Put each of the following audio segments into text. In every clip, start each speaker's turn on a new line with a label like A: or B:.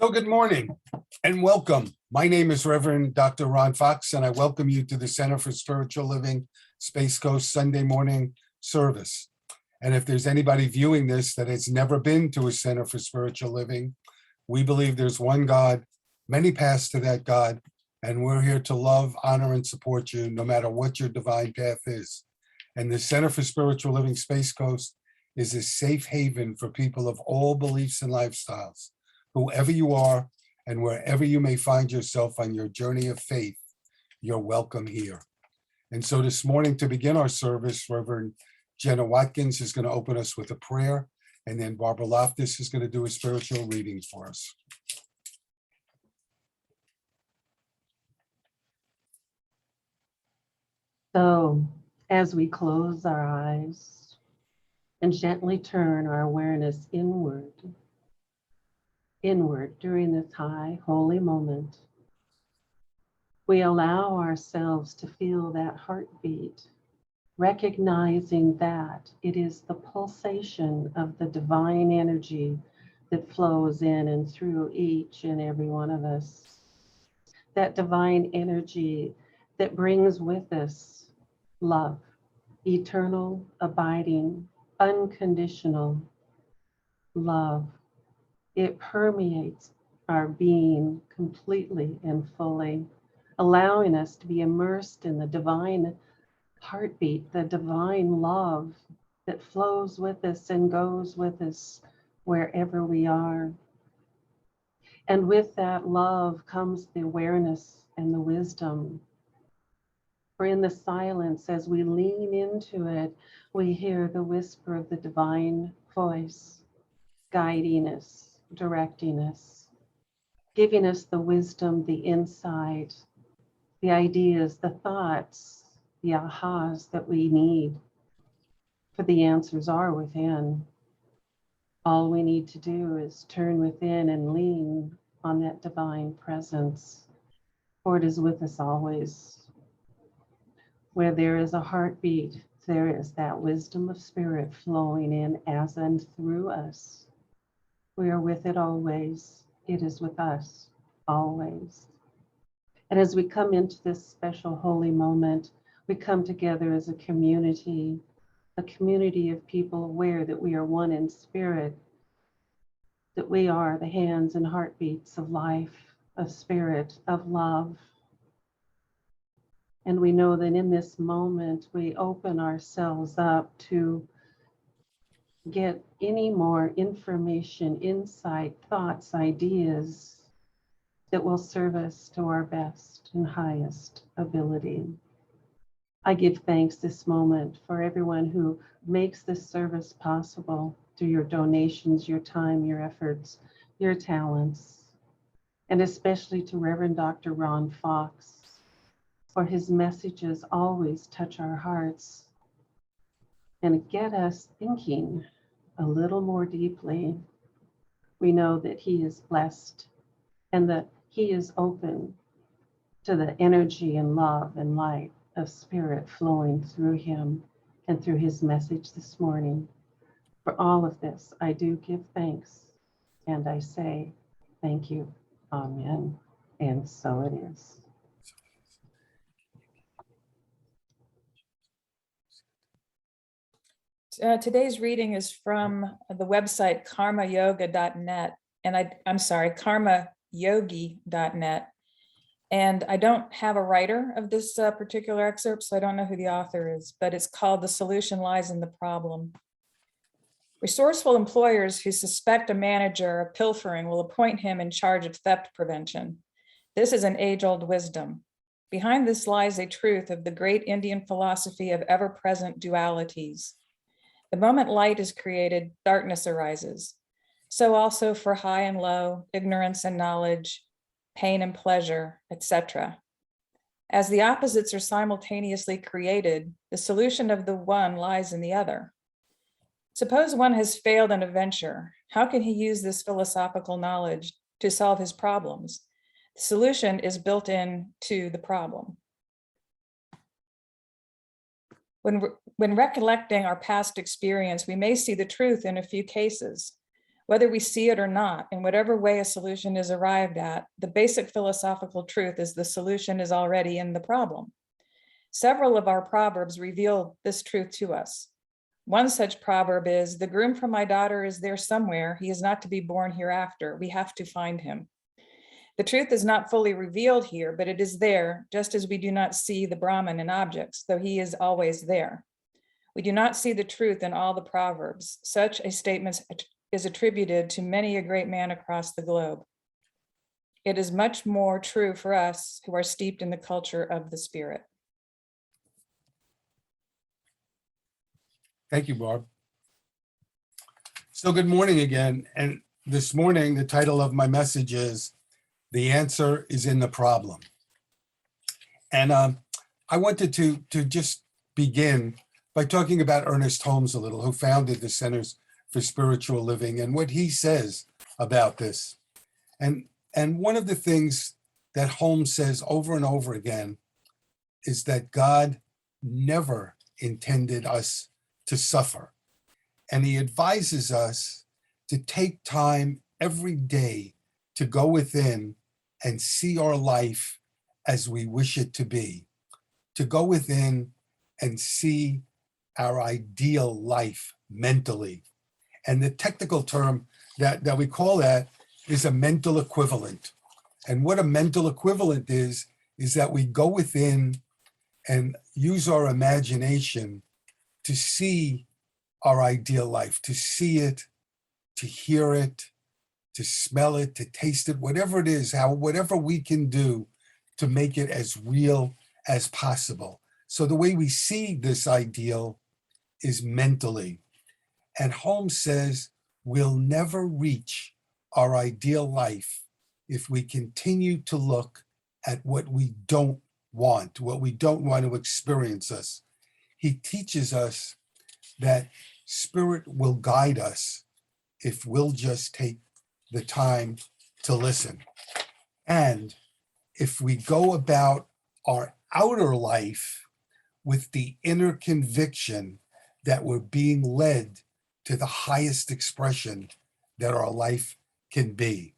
A: So good morning and welcome. My name is Reverend Dr. Ron Fox, and I welcome you to the Center for Spiritual Living Space Coast Sunday morning service. And if there's anybody viewing this that has never been to a Center for Spiritual Living, we believe there's one God, many paths to that God, and we're here to love, honor, and support you no matter what your divine path is. And the Center for Spiritual Living Space Coast is a safe haven for people of all beliefs and lifestyles. Whoever you are and wherever you may find yourself on your journey of faith, you're welcome here. And so this morning, to begin our service, Reverend Jenna Watkins is going to open us with a prayer, and then Barbara Loftus is going to do a spiritual reading for us.
B: So, as we close our eyes and gently turn our awareness inward during this high, holy moment, we allow ourselves to feel that heartbeat, recognizing that it is the pulsation of the divine energy that flows in and through each and every one of us. That divine energy that brings with us love, eternal, abiding, unconditional love. It permeates our being completely and fully, allowing us to be immersed in the divine heartbeat, the divine love that flows with us and goes with us wherever we are. And with that love comes the awareness and the wisdom. For in the silence, as we lean into it, we hear the whisper of the divine voice, guiding us, directing us, giving us the wisdom, the insight, the ideas, the thoughts, the ahas that we need. For the answers are within. All we need to do is turn within and lean on that divine presence, for it is with us always. Where there is a heartbeat, there is that wisdom of spirit flowing in as and through us. We are with it always. It is with us always. And as we come into this special holy moment, we come together as a community of people aware that we are one in spirit, that we are the hands and heartbeats of life, of spirit, of love. And we know that in this moment, we open ourselves up to get any more information, insight, thoughts, ideas that will serve us to our best and highest ability. I give thanks this moment for everyone who makes this service possible through your donations, your time, your efforts, your talents, and especially to Reverend Dr. Ron Fox, for his messages always touch our hearts and get us thinking a little more deeply. We know that he is blessed and that he is open to the energy and love and light of spirit flowing through him and through his message this morning. For all of this, I do give thanks and I say thank you. Amen. And so it is.
C: Today's reading is from the website karmayoga.net, and I'm sorry, karmayogi.net. And I don't have a writer of this particular excerpt, so I don't know who the author is, but it's called The Solution Lies in the Problem. Resourceful employers who suspect a manager of pilfering will appoint him in charge of theft prevention. This is an age-old wisdom. Behind this lies a truth of the great Indian philosophy of ever-present dualities. The moment light is created, darkness arises. So also for high and low, ignorance and knowledge, pain and pleasure, etc. As the opposites are simultaneously created, the solution of the one lies in the other. Suppose one has failed in a venture. How can he use this philosophical knowledge to solve his problems? The solution is built into the problem. When recollecting our past experience, we may see the truth in a few cases. Whether we see it or not, in whatever way a solution is arrived at, the basic philosophical truth is the solution is already in the problem. Several of our proverbs reveal this truth to us. One such proverb is, "The groom for my daughter is there somewhere. He is not to be born hereafter. We have to find him." The truth is not fully revealed here, but it is there, just as we do not see the Brahman in objects, though he is always there. We do not see the truth in all the proverbs. Such a statement is attributed to many a great man across the globe. It is much more true for us who are steeped in the culture of the spirit.
A: Thank you, Barb. So good morning again. And this morning, the title of my message is "The Answer is in the Problem." And I wanted to just begin by talking about Ernest Holmes a little, who founded the Centers for Spiritual Living, and what he says about this. And one of the things that Holmes says over and over again is that God never intended us to suffer. And he advises us to take time every day to go within and see our life as we wish it to be, to go within and see our ideal life mentally. And the technical term that we call that is a mental equivalent. And what a mental equivalent is that we go within and use our imagination to see our ideal life, to see it, to hear it, to smell it, to taste it, whatever it is, whatever we can do to make it as real as possible. So the way we see this ideal is mentally. And Holmes says we'll never reach our ideal life if we continue to look at what we don't want to experience us. He teaches us that spirit will guide us if we'll just take the time to listen. And if we go about our outer life with the inner conviction that we're being led to the highest expression that our life can be.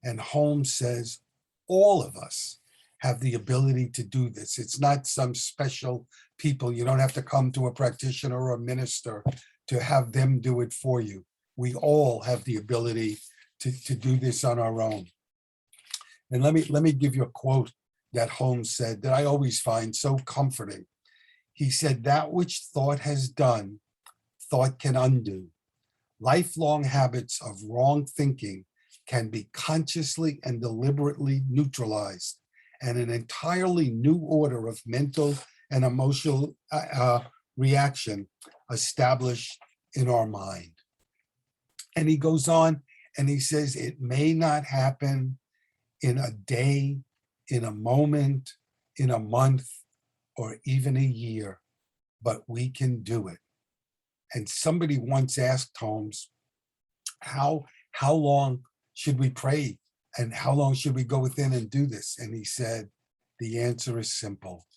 A: And Holmes says all of us have the ability to do this. It's not some special people. You don't have to come to a practitioner or a minister to have them do it for you. We all have the ability to do this on our own. And let me give you a quote that Holmes said that I always find so comforting. He said, "That which thought has done, thought can undo. Lifelong habits of wrong thinking can be consciously and deliberately neutralized, and an entirely new order of mental and emotional reaction established in our mind." And he goes on and he says, it may not happen in a day, in a moment, in a month, or even a year, but we can do it. And somebody once asked Holmes, how long should we pray? And how long should we go within and do this? And he said, the answer is simple: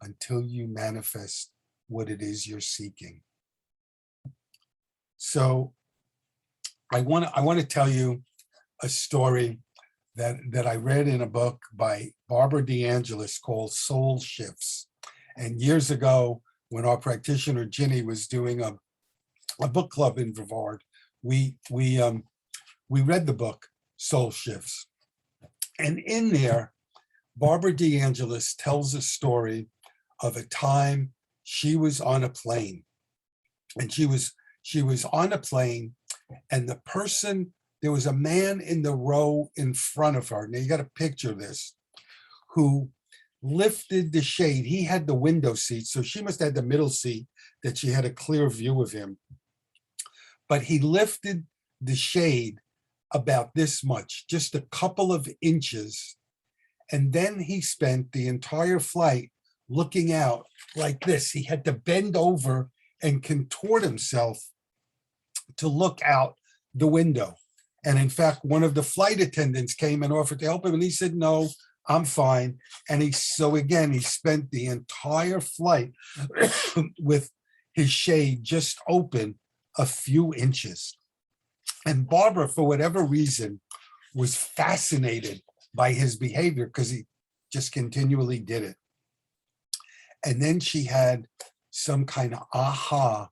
A: until you manifest what it is you're seeking. So I want to tell you a story that I read in a book by Barbara DeAngelis called Soul Shifts. And years ago, when our practitioner Ginny was doing a book club in Brevard, we read the book Soul Shifts. And in there, Barbara DeAngelis tells a story of a time she was on a plane. And she was on a plane, and there was a man in the row in front of her. Now you got to picture this, who lifted the shade. He had the window seat, so she must have had the middle seat that she had a clear view of him. But he lifted the shade about this much, just a couple of inches. And then he spent the entire flight looking out like this. He had to bend over and contort himself to look out the window. And in fact, one of the flight attendants came and offered to help him, and he said, "No, I'm fine." And he spent the entire flight with his shade just open a few inches. And Barbara, for whatever reason, was fascinated by his behavior because he just continually did it. And then she had some kind of aha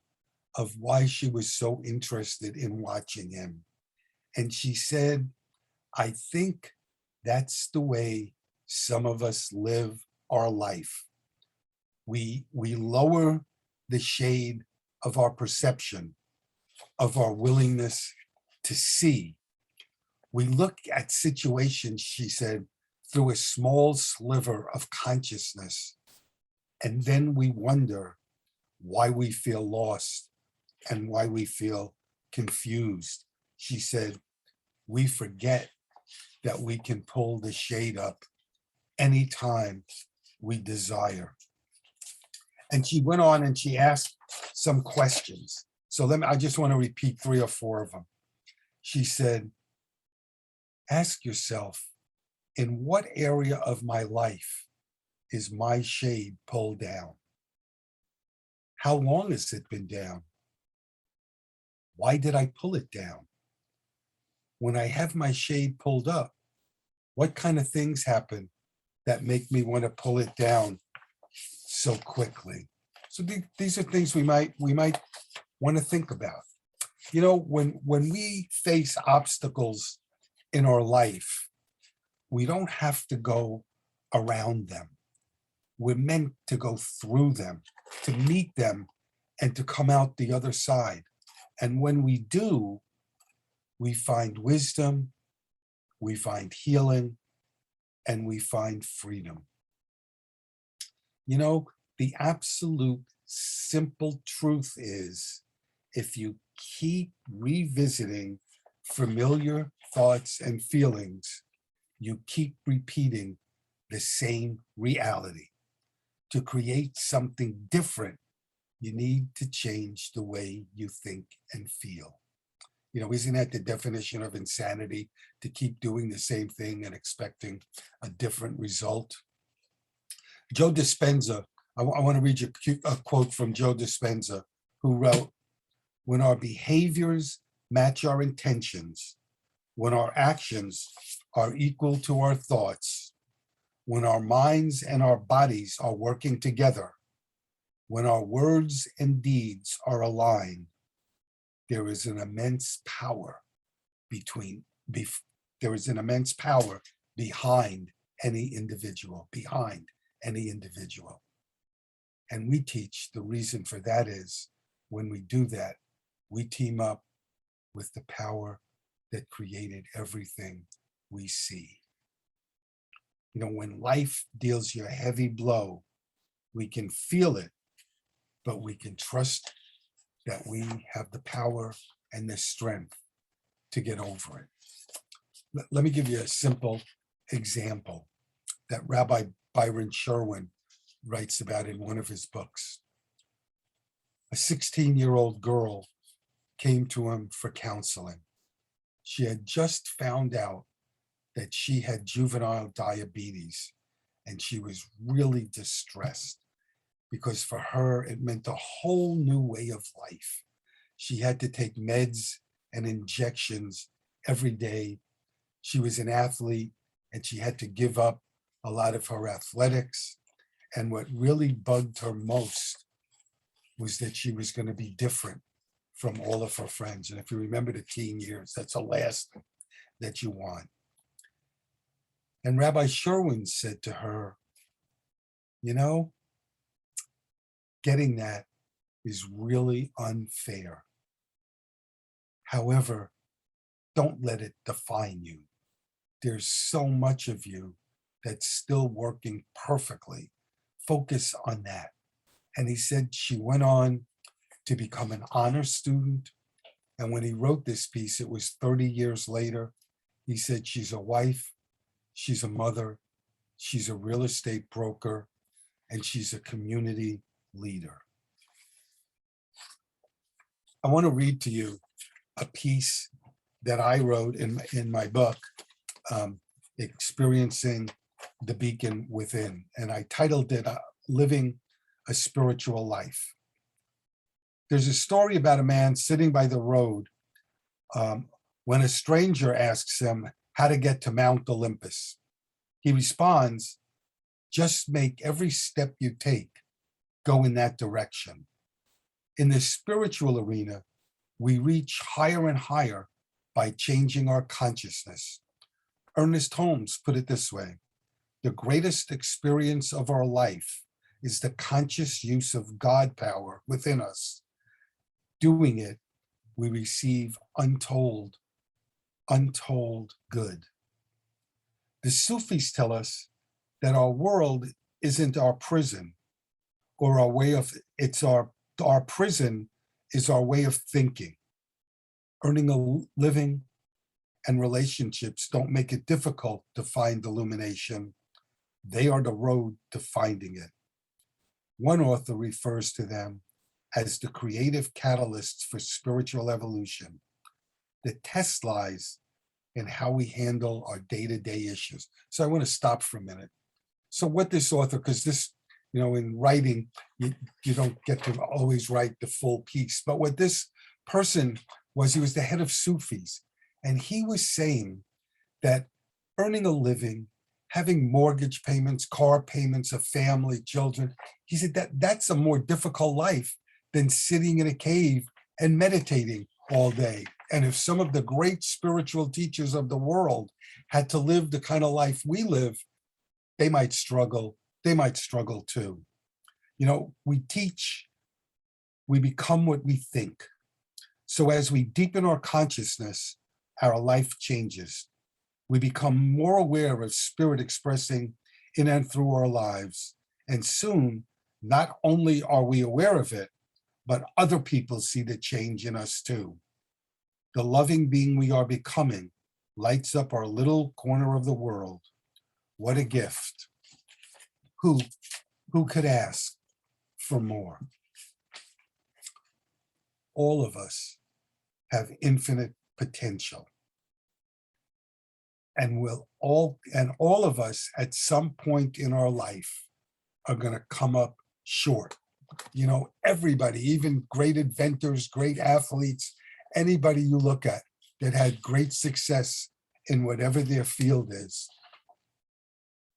A: of why she was so interested in watching him. And she said, I think that's the way some of us live our life. We lower the shade of our perception, of our willingness to see. We look at situations, she said, through a small sliver of consciousness. And then we wonder why we feel lost and why we feel confused. She said, we forget that we can pull the shade up anytime we desire. And she went on and she asked some questions. So I just want to repeat 3 or 4 of them. She said, ask yourself, in what area of my life is my shade pulled down? How long has it been down? Why did I pull it down? When I have my shade pulled up, what kind of things happen that make me want to pull it down so quickly? So these are things we might want to think about. You know, when we face obstacles in our life, we don't have to go around them. We're meant to go through them, to meet them, and to come out the other side. And when we do, we find wisdom, we find healing, and we find freedom. You know, the absolute simple truth is, if you keep revisiting familiar thoughts and feelings, you keep repeating the same reality. To create something different, you need to change the way you think and feel. You know, isn't that the definition of insanity? To keep doing the same thing and expecting a different result? Joe Dispenza, I want to read you a quote from Joe Dispenza, who wrote, when our behaviors match our intentions, when our actions are equal to our thoughts, when our minds and our bodies are working together, when our words and deeds are aligned, there is an immense power there is an immense power behind any individual. And we teach the reason for that is, when we do that, we team up with the power that created everything we see. You know, when life deals you a heavy blow, we can feel it, but we can trust that we have the power and the strength to get over it. Let me give you a simple example that Rabbi Byron Sherwin writes about in one of his books. A 16-year-old girl came to him for counseling. She had just found out that she had juvenile diabetes, and she was really distressed because for her, it meant a whole new way of life. She had to take meds and injections every day. She was an athlete and she had to give up a lot of her athletics. And what really bugged her most was that she was going to be different from all of her friends. And if you remember the teen years, that's the last thing that you want. And Rabbi Sherwin said to her, you know, getting that is really unfair. However, don't let it define you. There's so much of you that's still working perfectly. Focus on that. And he said she went on to become an honor student. And when he wrote this piece, it was 30 years later. He said she's a wife, she's a mother, she's a real estate broker, and she's a community leader. I want to read to you a piece that I wrote in my book, Experiencing the Beacon Within. And I titled it Living a Spiritual Life. There's a story about a man sitting by the road When a stranger asks him how to get to Mount Olympus, he responds, just make every step you take go in that direction. In the spiritual arena, we reach higher and higher by changing our consciousness. Ernest Holmes put it this way: the greatest experience of our life is the conscious use of God power within us. Doing it, we receive untold good. The Sufis tell us that our world isn't our prison, or our way of, it's our prison is our way of thinking. Earning a living and relationships don't make it difficult to find illumination. They are the road to finding it. One author refers to them as the creative catalysts for spiritual evolution. The test lies in how we handle our day-to-day issues. So I want to stop for a minute. So what this author, because this, in writing, you don't get to always write the full piece, but what this person was, he was the head of Sufis, and he was saying that earning a living, having mortgage payments, car payments, a family, children, he said that's a more difficult life than sitting in a cave and meditating all day. And if some of the great spiritual teachers of the world had to live the kind of life we live, they might struggle. They might struggle too. We teach, we become what we think. So as we deepen our consciousness, our life changes. We become more aware of spirit expressing in and through our lives. And soon, not only are we aware of it, but other people see the change in us too. The loving being we are becoming lights up our little corner of the world. What a gift. Who could ask for more? All of us have infinite potential. And all of us at some point in our life are going to come up short. Everybody, even great inventors, great athletes, anybody you look at that had great success in whatever their field is,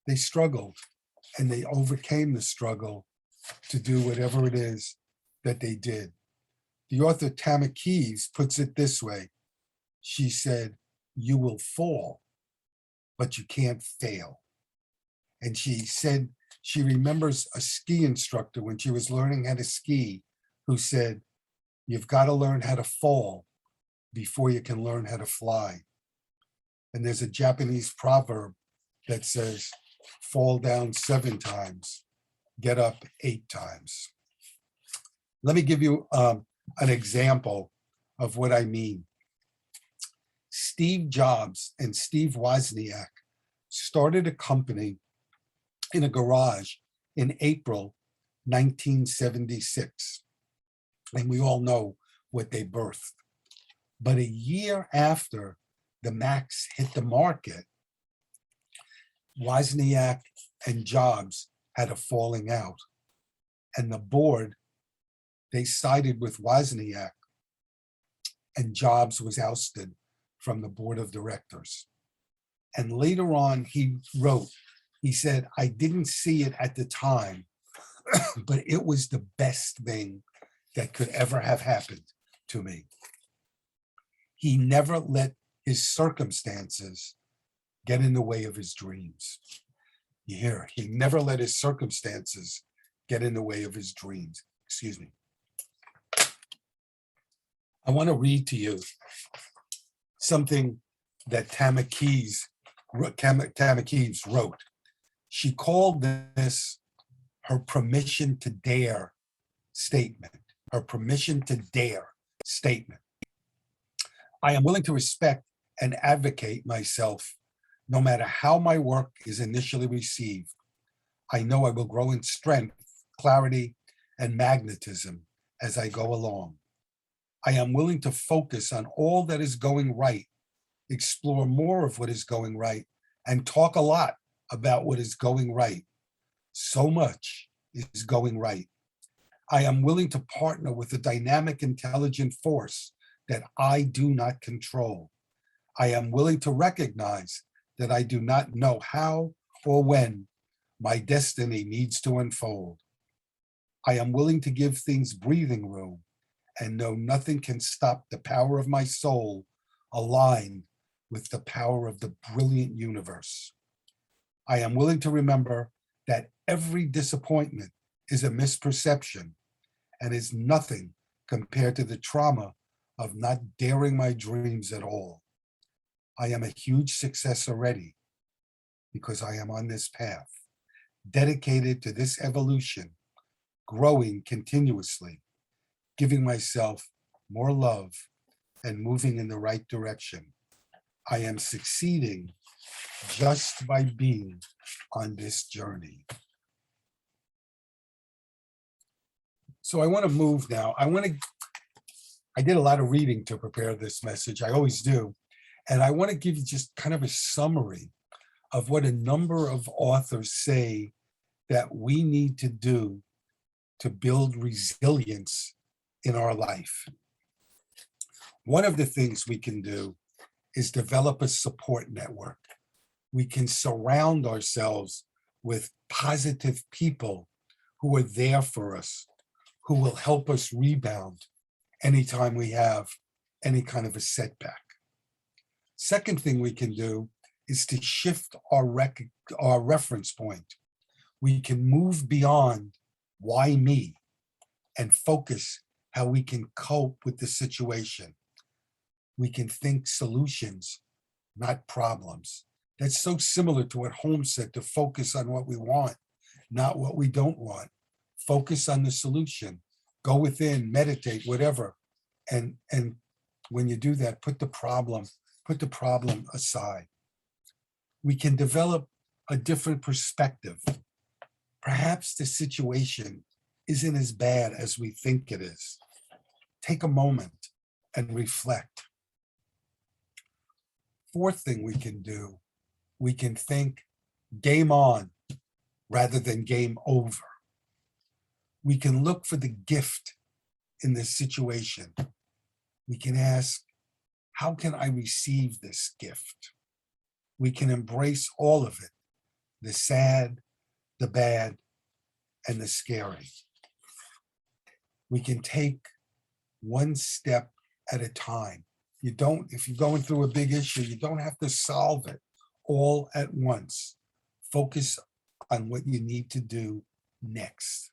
A: they struggled and they overcame the struggle to do whatever it is that they did. The author Tama Keyes puts it this way. She said, you will fall, but you can't fail. And she said she remembers a ski instructor when she was learning how to ski who said, you've got to learn how to fall before you can learn how to fly. And there's a Japanese proverb that says, fall down 7 times, get up 8 times. Let me give you an example of what I mean. Steve Jobs and Steve Wozniak started a company in a garage in April 1976. And we all know what they birthed. But a year after the Macs hit the market, Wozniak and Jobs had a falling out. And the board, they sided with Wozniak, and Jobs was ousted from the board of directors. And later on, he wrote, he said, I didn't see it at the time, but it was the best thing that could ever have happened to me. He never let his circumstances get in the way of his dreams. You hear, he never let his circumstances get in the way of his dreams. Excuse me. I want to read to you something that Tama Keyes wrote. She called this her permission to dare statement, her permission to dare statement. I am willing to respect and advocate myself, no matter how my work is initially received. I know I will grow in strength, clarity, and magnetism as I go along. I am willing to focus on all that is going right, explore more of what is going right, and talk a lot about what is going right. So much is going right. I am willing to partner with a dynamic, intelligent force that I do not control. I am willing to recognize that I do not know how or when my destiny needs to unfold. I am willing to give things breathing room and know nothing can stop the power of my soul aligned with the power of the brilliant universe. I am willing to remember that every disappointment is a misperception and is nothing compared to the trauma of not daring my dreams at all. I am a huge success already because I am on this path, dedicated to this evolution, growing continuously, giving myself more love and moving in the right direction. I am succeeding just by being on this journey. So I want to move now. I did a lot of reading to prepare this message. I always do. And I want to give you just kind of a summary of what a number of authors say that we need to do to build resilience in our life. One of the things we can do is develop a support network. We can surround ourselves with positive people who are there for us, who will help us rebound anytime we have any kind of a setback. Second thing we can do is to shift our reference point. We can move beyond why me and focus how we can cope with the situation. We can think solutions, not problems. That's so similar to what Holmes said, to focus on what we want, not what we don't want. Focus on the solution. Go within, meditate, whatever. And when you do that, put the problem aside. We can develop a different perspective. Perhaps the situation isn't as bad as we think it is. Take a moment and reflect. Fourth thing we can do, we can think game on rather than game over. We can look for the gift in this situation. We can ask, how can I receive this gift? We can embrace all of it, the sad, the bad, and the scary. We can take one step at a time. If you're going through a big issue, you don't have to solve it all at once. Focus on what you need to do next.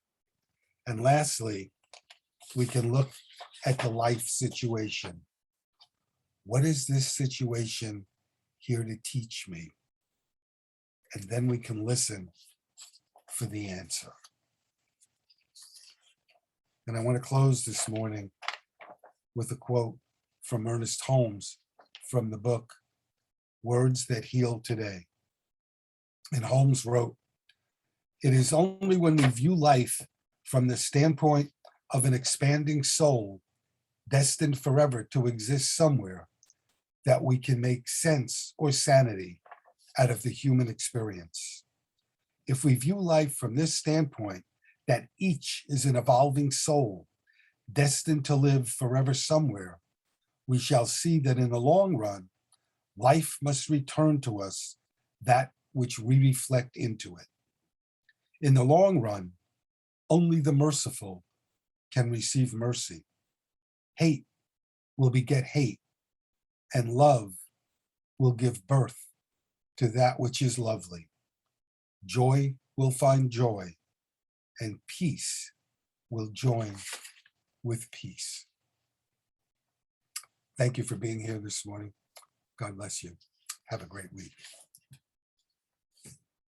A: And lastly, we can look at the life situation. What is this situation here to teach me? And then we can listen for the answer. And I want to close this morning with a quote from Ernest Holmes from the book, Words That Heal Today. And Holmes wrote, "It is only when we view life from the standpoint of an expanding soul destined forever to exist somewhere that we can make sense or sanity out of the human experience. If we view life from this standpoint, that each is an evolving soul destined to live forever somewhere, we shall see that in the long run, life must return to us that which we reflect into it. In the long run, only the merciful can receive mercy. Hate will beget hate, and love will give birth to that which is lovely. Joy will find joy, and peace will join with peace." Thank you for being here this morning. God bless you. Have a great week.